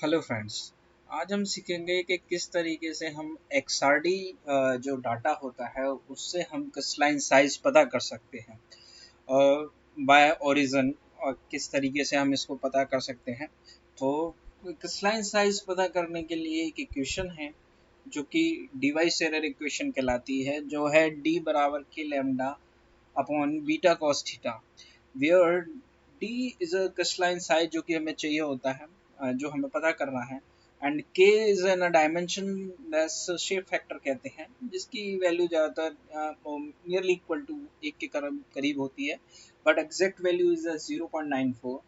Hello friends. आज हम सीखेंगे कि किस तरीके से हम एक्सआरडी जो डाटा होता है उससे हम क्रिस्टलाइन साइज पता कर सकते हैं बाय ओरिजिन, और किस तरीके से हम इसको पता कर सकते हैं। तो क्रिस्टलाइन साइज पता करने के लिए एक इक्वेशन है जो कि डिवाइस एरर इक्वेशन कहलाती है, जो है डी बराबर के lambda upon beta cos theta, where D is a crystalline size जो कि हमें चाहिए होता है, जो हमें पता करना है। एंड के is an dimension less shape factor कहते हैं, जिसकी वैल्यू ज़्यादातर नियरली इक्वल टू एक के करीब होती है, but exact value is 0.94।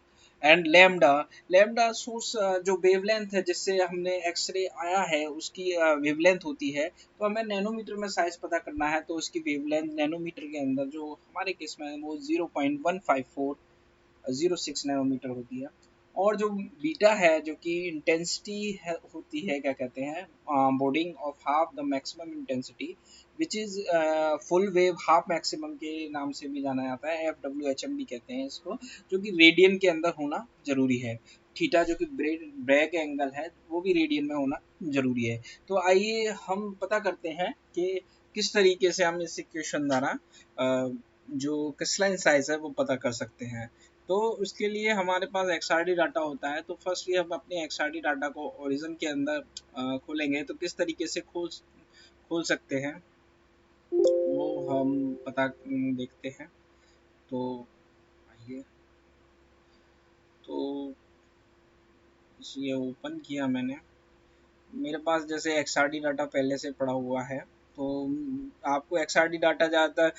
And lambda lambda source जो वेवलेंथ है जिससे हमने एक्सरे आया है उसकी वेवलेंथ होती है। तो हमें नैनोमीटर में साइज पता करना है, तो उसकी वेवलेंथ नैनोमीटर के अंदर जो हमारे केस में है वो 0.15406 नैनोमीटर होती है। और जो बीटा है जो कि इंटेंसिटी है होती है, क्या कहते हैं, boarding of half the maximum intensity, which is full wave half maximum के नाम से भी जाना जाता है, FWHM भी कहते हैं इसको, जो कि रेडियन के अंदर होना जरूरी है। थीटा जो कि ब्रैग एंगल है वो भी रेडियन में होना जरूरी है। तो आइए हम पता करते हैं कि किस तरीके से हम इस इक्वेशन द्वारा जो क्रिस्टलाइन साइज है वो पता कर सकते हैं। तो उसके लिए हमारे पास XRD डाटा होता है। तो फर्स्टली हम अपने XRD डाटा को ओरिजिन के अंदर खोलेंगे। तो किस तरीके से खोल सकते हैं वो हम पता देखते हैं। तो आइए, तो ये ओपन किया मैंने। मेरे पास जैसे XRD डाटा पहले से पड़ा हुआ है। तो आपको XRD डाटा ज़्यादातर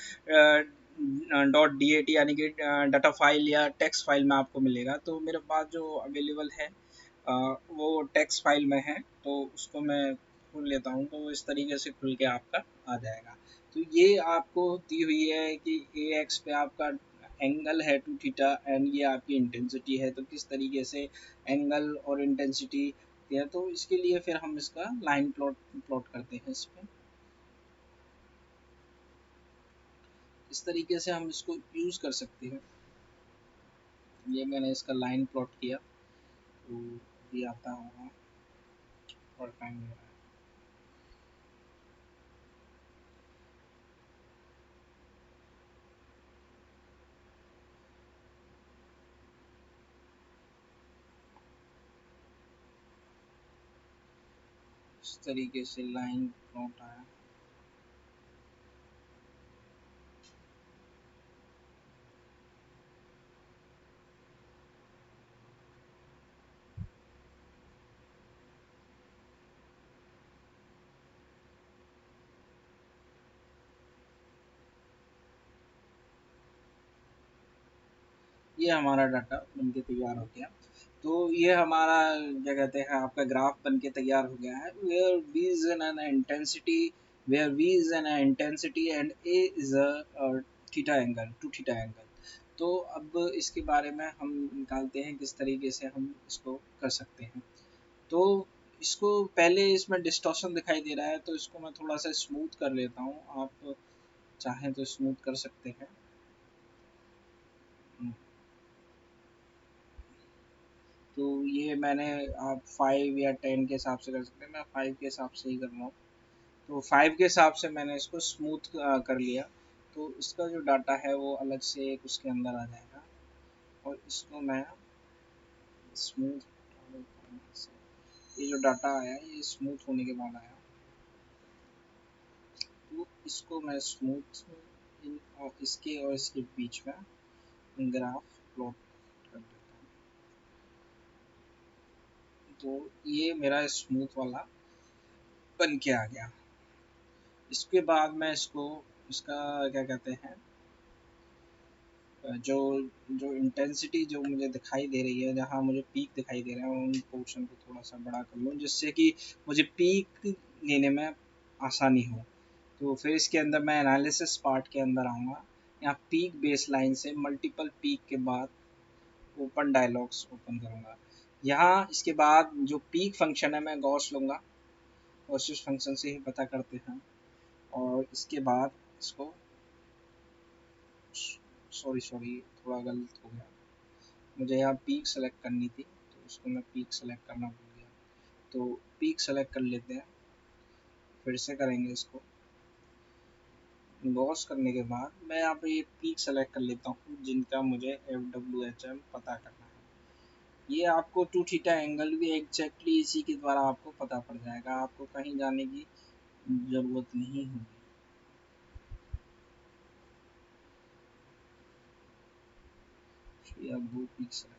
.dat यानी कि डाटा फाइल या टेक्स्ट फाइल में आपको मिलेगा। तो मेरे पास जो अवेलेबल है वो टेक्स्ट फाइल में है, तो उसको मैं खोल लेता हूँ। तो इस तरीके से खुल के आपका आ जाएगा। तो ये आपको दी हुई है कि ए एक्स पे आपका एंगल है 2 थीटा एंड ये आपकी इंटेंसिटी है। तो किस तरीके से एंगल और इंटेंसिटी है, तो इसके लिए फिर हम इसका लाइन प्लॉट करते हैं इस पर। इस तरीके से हम इसको यूज़ कर सकते हैं। ये मैंने इसका लाइन प्लॉट किया, तो ये आता होगा और टाइम हो रहा है। इस तरीके से लाइन प्लॉट आया। ये हमारा डाटा बन के तैयार हो गया। तो ये हमारा क्या कहते हैं, आपका ग्राफ बन के तैयार हो गया है। Where v is an intensity, where v is an intensity and a is a theta angle, 2 theta angle. तो अब इसके बारे में हम निकालते हैं किस तरीके से हम इसको कर सकते हैं। तो इसको पहले इसमें डिस्टॉर्शन दिखाई दे रहा है, तो इसको मैं थोड़ा सा स्मूथ कर लेता हूँ। आप चाहें तो स्मूथ कर सकते हैं। तो ये मैंने, आप 5 या 10 के हिसाब से कर सकते हैं, मैं 5 के हिसाब से ही कर रहा हूँ। तो 5 के हिसाब से मैंने इसको स्मूथ कर लिया। तो इसका जो डाटा है वो अलग से एक उसके अंदर आ जाएगा, और इसको मैं स्मूथ, ये जो डाटा आया ये स्मूथ होने के बाद आया। तो इसको मैं स्मूथ इन और इसके बीच में ग्राफ प्लॉट कर देता हूँ। तो ये मेरा स्मूथ वाला बन के आ गया। इसके बाद मैं इसको, इसका क्या कहते हैं, जो जो इंटेंसिटी जो मुझे दिखाई दे रही है, जहाँ मुझे पीक दिखाई दे रहा है, उन पोर्शन को थोड़ा सा बड़ा कर लूँ जिससे कि मुझे पीक लेने में आसानी हो। तो फिर इसके अंदर मैं एनालिसिस पार्ट के अंदर आऊँगा। यहाँ पीक बेस लाइन से मल्टीपल पीक के बाद ओपन डायलॉग्स ओपन करूँगा। यहाँ इसके बाद जो पीक फंक्शन है मैं गॉस लूँगा, गॉसियस फंक्शन से ही पता करते हैं। और इसके बाद इसको, सॉरी थोड़ा गलत हो गया, मुझे यहाँ पीक सेलेक्ट करनी थी, तो इसको मैं पीक सेलेक्ट करना भूल गया। तो पीक सेलेक्ट कर लेते हैं, फिर से करेंगे इसको। लॉस करने के बाद मैं यहाँ पे ये पीक सेलेक्ट कर लेता हूँ जिनका मुझे FWHM पता करना है। ये आपको 2 थीटा एंगल भी एग्जैक्टली इसी के द्वारा आपको पता पड़ जाएगा, आपको कहीं जाने की जरूरत नहीं होगी। फिर अब 2 पीक सेलेक्ट,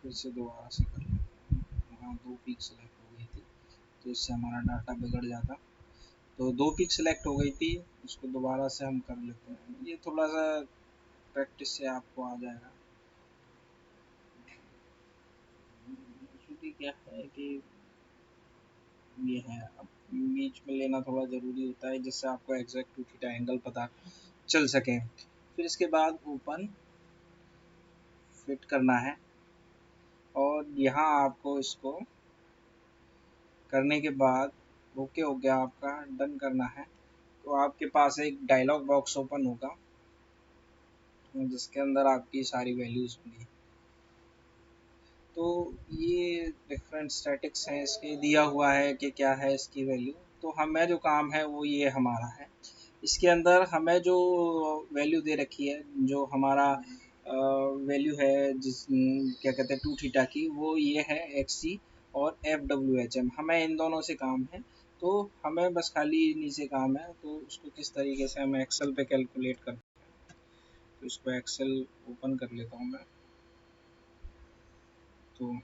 फिर से दोबारा से कर लेते हैं। वहाँ 2 पीक सेलेक्ट हो गई थी तो इससे हमारा डाटा बिगड़ जाता। तो 2 पिक सेलेक्ट हो गई थी, उसको दोबारा से हम कर लेते हैं। ये थोड़ा सा प्रैक्टिस से आपको आ जाएगा। क्या है कि ये है, अब बीच में लेना थोड़ा ज़रूरी होता है जिससे आपको एग्जैक्ट 2 थीटा एंगल पता चल सके। फिर इसके बाद ओपन फिट करना है और यहाँ आपको इसको करने के बाद ओके हो गया, आपका डन करना है। तो आपके पास एक डायलॉग बॉक्स ओपन होगा जिसके अंदर आपकी सारी वैल्यूज़ होंगी। तो ये डिफरेंट स्टैटिक्स हैं, इसके दिया हुआ है कि क्या है इसकी वैल्यू। तो हमें जो काम है वो ये हमारा है, इसके अंदर हमें जो वैल्यू दे रखी है, जो हमारा वैल्यू है जिस क्या कहते हैं 2 थीटा की, वो ये है XC और FWHM, हमें इन दोनों से काम है। तो हमें बस खाली इन्हीं से काम है, तो उसको किस तरीके से हम एक्सेल पे कैलकुलेट करते हैं। तो इसको एक्सेल ओपन कर लेता हूँ मैं। तो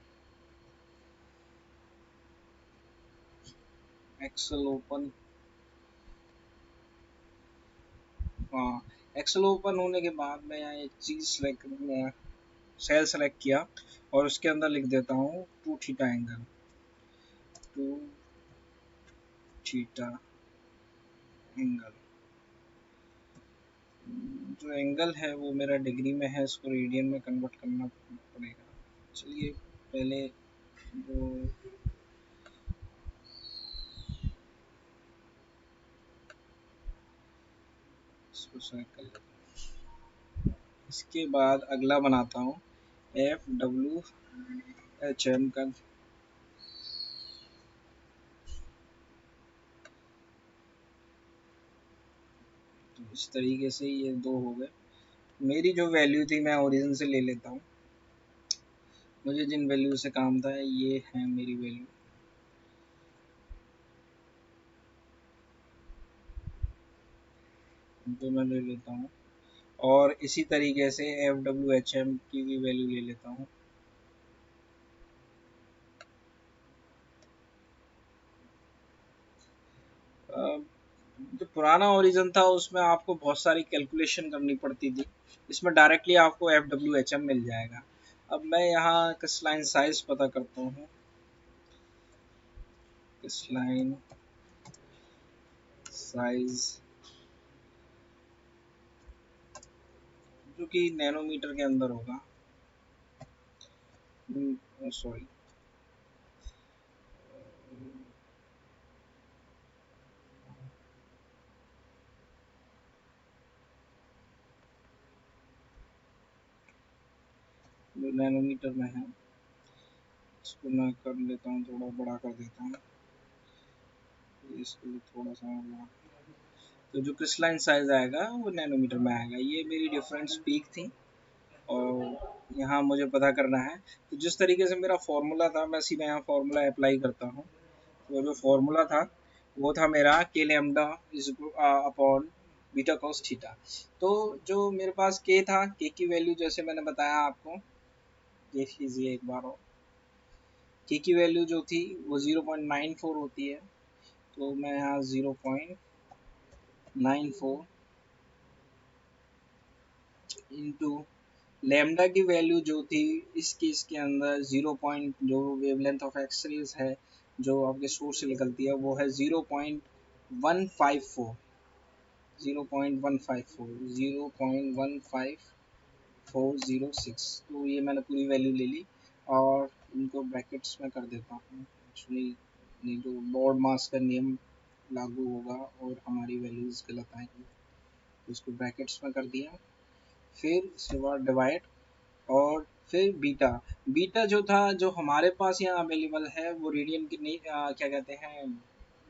एक्सेल ओपन, हाँ, एक्सेल ओपन होने के बाद मैं यहाँ एक चीज़ सेलेक्ट, सेल सेलेक्ट किया और उसके अंदर लिख देता हूँ 2 थीटा एंगल, 2 थीटा एंगल। जो एंगल है वो मेरा डिग्री में है, इसको रेडियन में कन्वर्ट करना पड़ेगा। चलिए पहले जो इसको सेलेक्ट कर लेता हूँ। इसके बाद अगला बनाता हूँ FWHM का। तो इस तरीके से ये 2 हो गए। मेरी जो वैल्यू थी मैं ओरिजिन से ले लेता हूँ, मुझे जिन वैल्यू से काम था ये है मेरी वैल्यू। तो मैं ले लेता हूँ और इसी तरीके से FWHM की भी वैल्यू ले लेता हूँ। जो पुराना ओरिजिन था उसमें आपको बहुत सारी कैलकुलेशन करनी पड़ती थी, इसमें डायरेक्टली आपको FWHM मिल जाएगा। अब मैं यहाँ किस लाइन साइज पता करता हूँ, किस लाइन साइज जो कि नैनोमीटर के अंदर होगा, सॉरी जो नैनोमीटर में है इसको मैं कर लेता हूँ, थोड़ा बड़ा कर देता हूँ इसके लिए थोड़ा सा बड़ा। तो जो क्रिस्टलाइन साइज आएगा वो नैनोमीटर में आएगा। ये मेरी डिफरेंस पीक थी और यहाँ मुझे पता करना है। तो जिस तरीके से मेरा फॉर्मूला था मैं सीधा यहाँ फॉर्मूला अप्लाई करता हूँ। तो जो फॉर्मूला था वो था मेरा के lambda is upon beta cos theta. तो जो मेरे पास के था, के की वैल्यू जैसे मैंने बताया आपको, देख लीजिए एक बार और, के की वैल्यू जो थी वो 0.94 होती है। तो मैं यहाँ 0.94 इंटू लैम्डा की वैल्यू जो थी इस केस के अंदर 0 पॉइंट, जो वेवलेंथ ऑफ एक्स रेज है जो आपके सोर्स से निकलती है वो है 0.154, 0.154, 0.15406। तो ये मैंने पूरी वैल्यू ले ली और इनको ब्रैकेट्स में कर देता हूँ। एक्चुअली ये जो बोर्ड मास का नियम लागू होगा और हमारी वैल्यूज़ गलत आएंगी। इसको ब्रैकेट्स में कर दिया, फिर इसके बाद डिवाइड, और फिर बीटा। बीटा जो था, जो हमारे पास यहाँ अवेलेबल है, वो रेडियन की नहीं, क्या कहते हैं,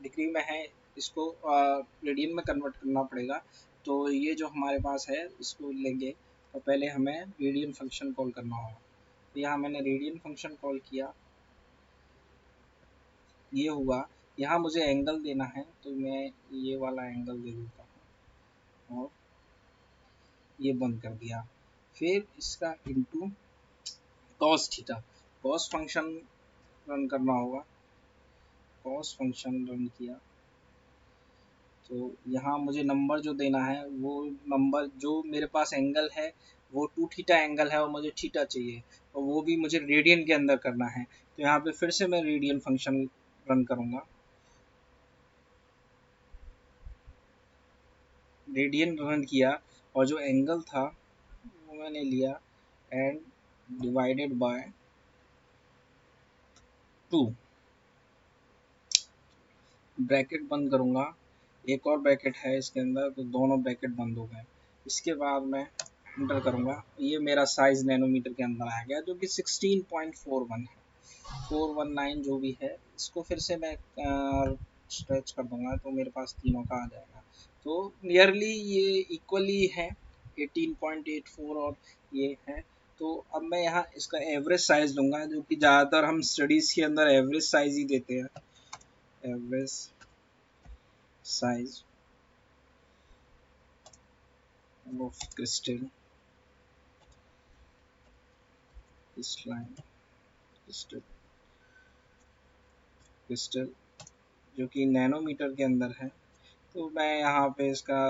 डिग्री में है। इसको रेडियन में कन्वर्ट करना पड़ेगा। तो ये जो हमारे पास है इसको लेंगे, तो पहले हमें रेडियन फंक्शन कॉल करना होगा। तो यहाँ मैंने रेडियन फंक्शन कॉल किया, ये हुआ। यहाँ मुझे एंगल देना है, तो मैं ये वाला एंगल दे देता हूँ और ये बंद कर दिया। फिर इसका into cos theta, cos function run करना होगा। कॉस फंक्शन रन किया, तो यहाँ मुझे नंबर जो देना है, वो नंबर जो मेरे पास एंगल है वो 2 थीटा एंगल है, और मुझे थीटा चाहिए, और वो भी मुझे रेडियन के अंदर करना है। तो यहाँ पे फिर से मैं रेडियन फंक्शन रन करूँगा। रेडियन रन किया, और जो एंगल था वो मैंने लिया एंड डिवाइडेड बाय 2, ब्रैकेट बंद करूँगा। एक और ब्रैकेट है इसके अंदर, तो दोनों ब्रैकेट बंद हो गए। इसके बाद मैं इंटर करूँगा, ये मेरा साइज़ नैनोमीटर के अंदर आ गया, जो कि 16.41 है, 419 जो भी है। इसको फिर से मैं स्ट्रेच कर दूंगा, तो मेरे पास तीनों का आ जाएगा। तो नियरली ये इक्वली है, 18.84 और ये है। तो अब मैं यहाँ इसका एवरेज साइज लूँगा, जो कि ज़्यादातर हम स्टडीज़ के अंदर एवरेज साइज ही देते हैं। Average size of crystal, crystal, crystal, जो कि नैनोमीटर के अंदर है। तो मैं यहाँ पे इसका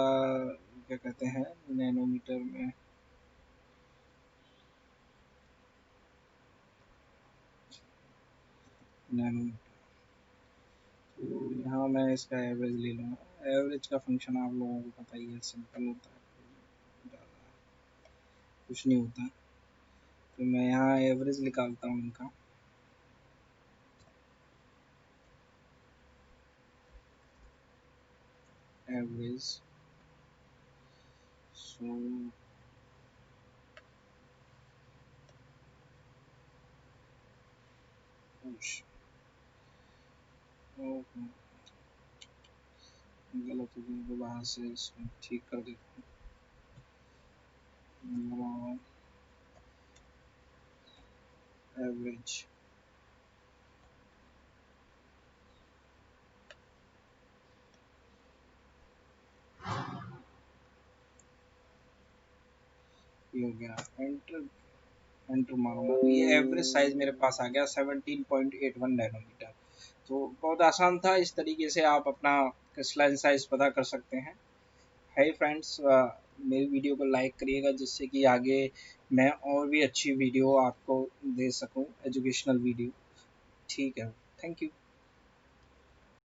क्या कहते हैं, नैनोमीटर में नैनोमीटर, तो यहाँ मैं इसका एवरेज ले लूँगा। एवरेज का फंक्शन आप लोगों को पता ही है, सिंपल होता है, ज़्यादा कुछ नहीं होता। तो मैं यहाँ एवरेज निकालता हूँ इनका। एवरेज, सो गलत हो गया, दोबारा से इसको ठीक कर देता हूँ। एवरेज, ये हो गया, एंटर, एंटर मारूंगा, तो ये एवरेज साइज मेरे पास आ गया 17.81 नैनोमीटर। तो बहुत आसान था, इस तरीके से आप अपना क्रिस्टलाइन साइज पता कर सकते हैं। हाय फ्रेंड्स, मेरी वीडियो को लाइक करिएगा, जिससे कि आगे मैं और भी अच्छी वीडियो आपको दे सकूं, एजुकेशनल वीडियो। ठीक है, थैंक यू।